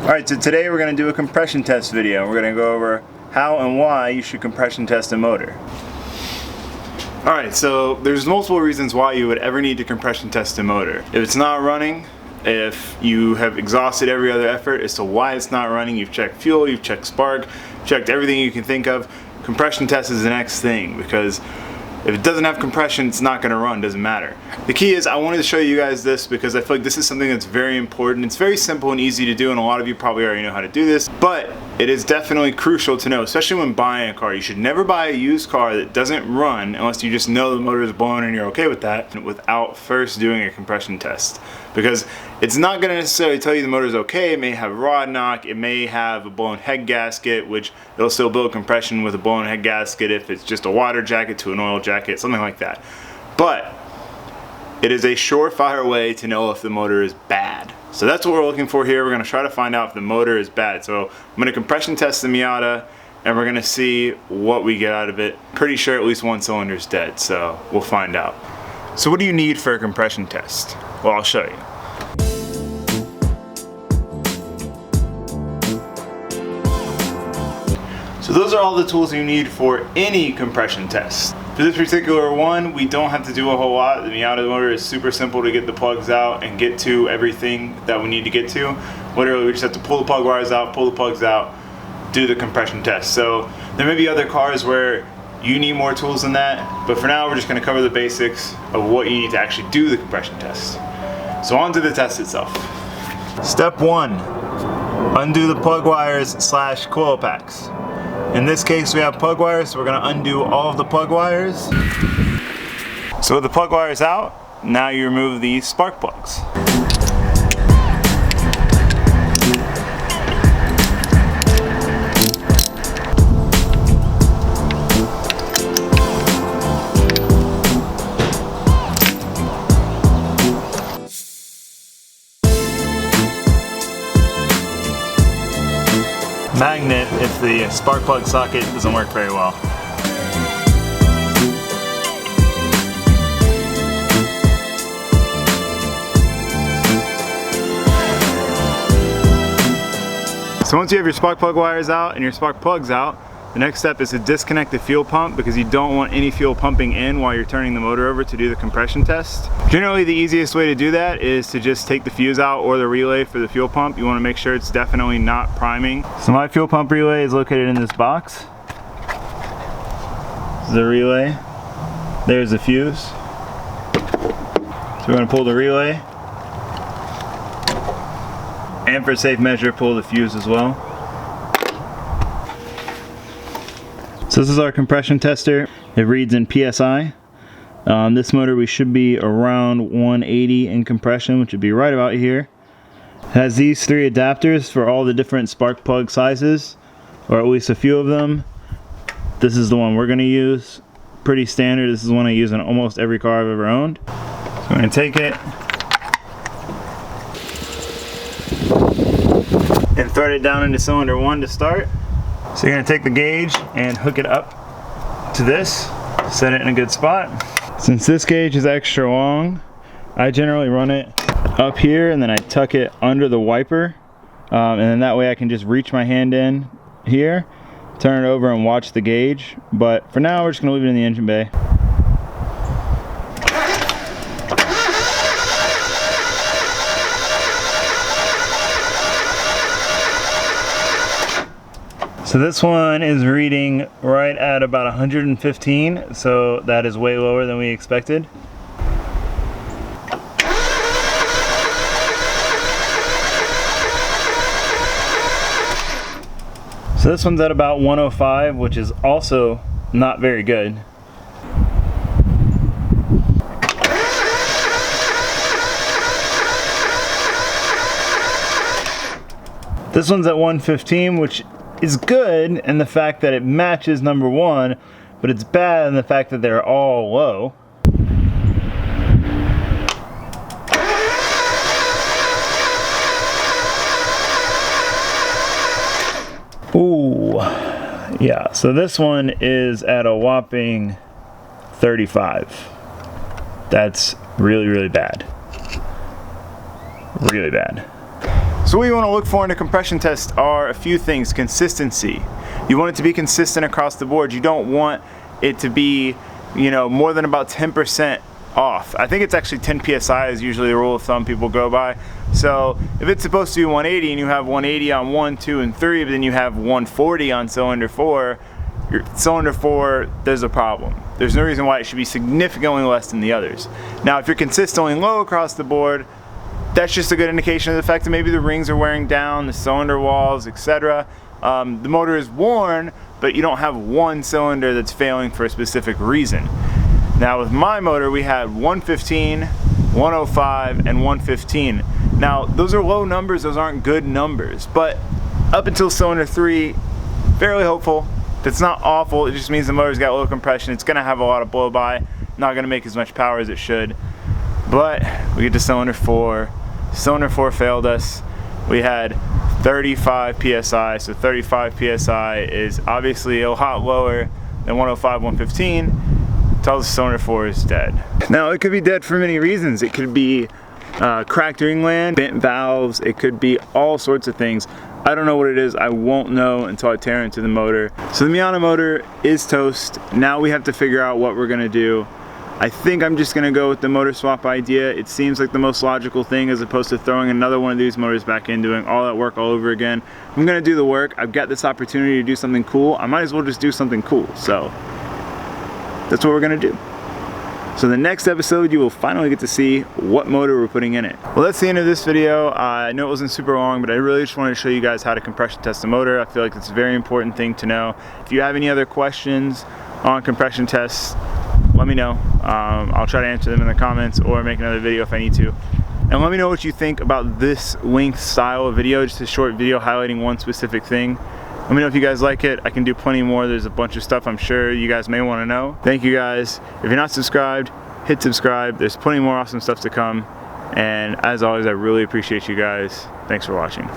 Alright, so today we're going to do a compression test video. We're going to go over how and why you should compression test a motor. Alright, so there's multiple reasons why you would ever need to compression test a motor. If it's not running, if you have exhausted every other effort as to why it's not running, you've checked fuel, you've checked spark, checked everything you can think of, compression test is the next thing, because if it doesn't have compression, it's not going to run, doesn't matter. The key is I wanted to show you guys this because I feel like this is something that's very important. It's very simple and easy to do, and a lot of you probably already know how to do this, but it is definitely crucial to know, especially when buying a car. You should never buy a used car that doesn't run unless you just know the motor is blown and you're okay with that, without first doing a compression test. Because it's not going to necessarily tell you the motor is okay. It may have rod knock, it may have a blown head gasket, which it'll still build compression with a blown head gasket if it's just a water jacket to an oil jacket, something like that. But it is a surefire way to know if the motor is bad. So that's what we're looking for here. We're going to try to find out if the motor is bad. So I'm going to compression test the Miata, and we're going to see what we get out of it. Pretty sure at least one cylinder is dead, so we'll find out. So what do you need for a compression test? Well, I'll show you. So those are all the tools you need for any compression test. For this particular one, we don't have to do a whole lot. The Miata motor is super simple to get the plugs out and get to everything that we need to get to. Literally, we just have to pull the plug wires out, pull the plugs out, do the compression test. So there may be other cars where you need more tools than that, but for now we're just going to cover the basics of what you need to actually do the compression test. So on to the test itself. Step 1, undo the plug wires / coil packs. In this case we have plug wires, so we're going to undo all of the plug wires. So with the plug wires out, now you remove the spark plugs. Magnet if the spark plug socket doesn't work very well. So once you have your spark plug wires out and your spark plugs out, the next step is to disconnect the fuel pump, because you don't want any fuel pumping in while you're turning the motor over to do the compression test. Generally the easiest way to do that is to just take the fuse out or the relay for the fuel pump. You want to make sure it's definitely not priming. So my fuel pump relay is located in this box. This is the relay. There's the fuse. So we're going to pull the relay. And for safe measure, pull the fuse as well. So this is our compression tester. It reads in PSI. This motor we should be around 180 in compression, which would be right about here. It has these 3 adapters for all the different spark plug sizes, or at least a few of them. This is the one we're going to use. Pretty standard. This is one I use in almost every car I've ever owned. So I'm going to take it and thread it down into cylinder 1 to start. So you're going to take the gauge and hook it up to this, set it in a good spot. Since this gauge is extra long, I generally run it up here and then I tuck it under the wiper, and then that way I can just reach my hand in here, turn it over and watch the gauge. But for now we're just going to leave it in the engine bay. So this one is reading right at about 115, so that is way lower than we expected. So this one's at about 105, which is also not very good. This one's at 115, which is good in the fact that it matches number 1, but it's bad in the fact that they're all low. Ooh, yeah, so this one is at a whopping 35. That's really, really bad. Really bad. So what you want to look for in a compression test are a few things. Consistency. You want it to be consistent across the board. You don't want it to be, you know, more than about 10% off. I think it's actually 10 psi is usually the rule of thumb people go by. So if it's supposed to be 180 and you have 180 on 1, 2, and 3, but then you have 140 on cylinder 4, your cylinder 4, there's a problem. There's no reason why it should be significantly less than the others. Now if you're consistently low across the board, that's just a good indication of the fact that maybe the rings are wearing down, the cylinder walls, etc. The motor is worn, but you don't have one cylinder that's failing for a specific reason. Now with my motor, we had 115, 105, and 115. Now those are low numbers, those aren't good numbers, but up until cylinder 3, fairly hopeful. That's not awful, it just means the motor's got low compression. It's gonna have a lot of blow by, not gonna make as much power as it should. But we get to cylinder 4. Cylinder 4 failed us. We had 35 psi, so 35 psi is obviously a lot lower than 105, 115. Tells us cylinder 4 is dead. Now it could be dead for many reasons. It could be cracked ringland, bent valves, it could be all sorts of things. I don't know what it is. I won't know until I tear into the motor. So the Miata motor is toast. Now we have to figure out what we're gonna do. I think I'm just gonna go with the motor swap idea. It seems like the most logical thing as opposed to throwing another one of these motors back in, doing all that work all over again. I'm gonna do the work. I've got this opportunity to do something cool. I might as well just do something cool. So that's what we're gonna do. So the next episode, you will finally get to see what motor we're putting in it. Well, that's the end of this video. I know it wasn't super long, but I really just wanted to show you guys how to compression test a motor. I feel like it's a very important thing to know. If you have any other questions on compression tests, let me know. I'll try to answer them in the comments or make another video if I need to. And let me know what you think about this length style of video, just a short video highlighting one specific thing. Let me know if you guys like it. I can do plenty more. There's a bunch of stuff I'm sure you guys may want to know. Thank you guys. If you're not subscribed, hit subscribe. There's plenty more awesome stuff to come. And as always, I really appreciate you guys. Thanks for watching.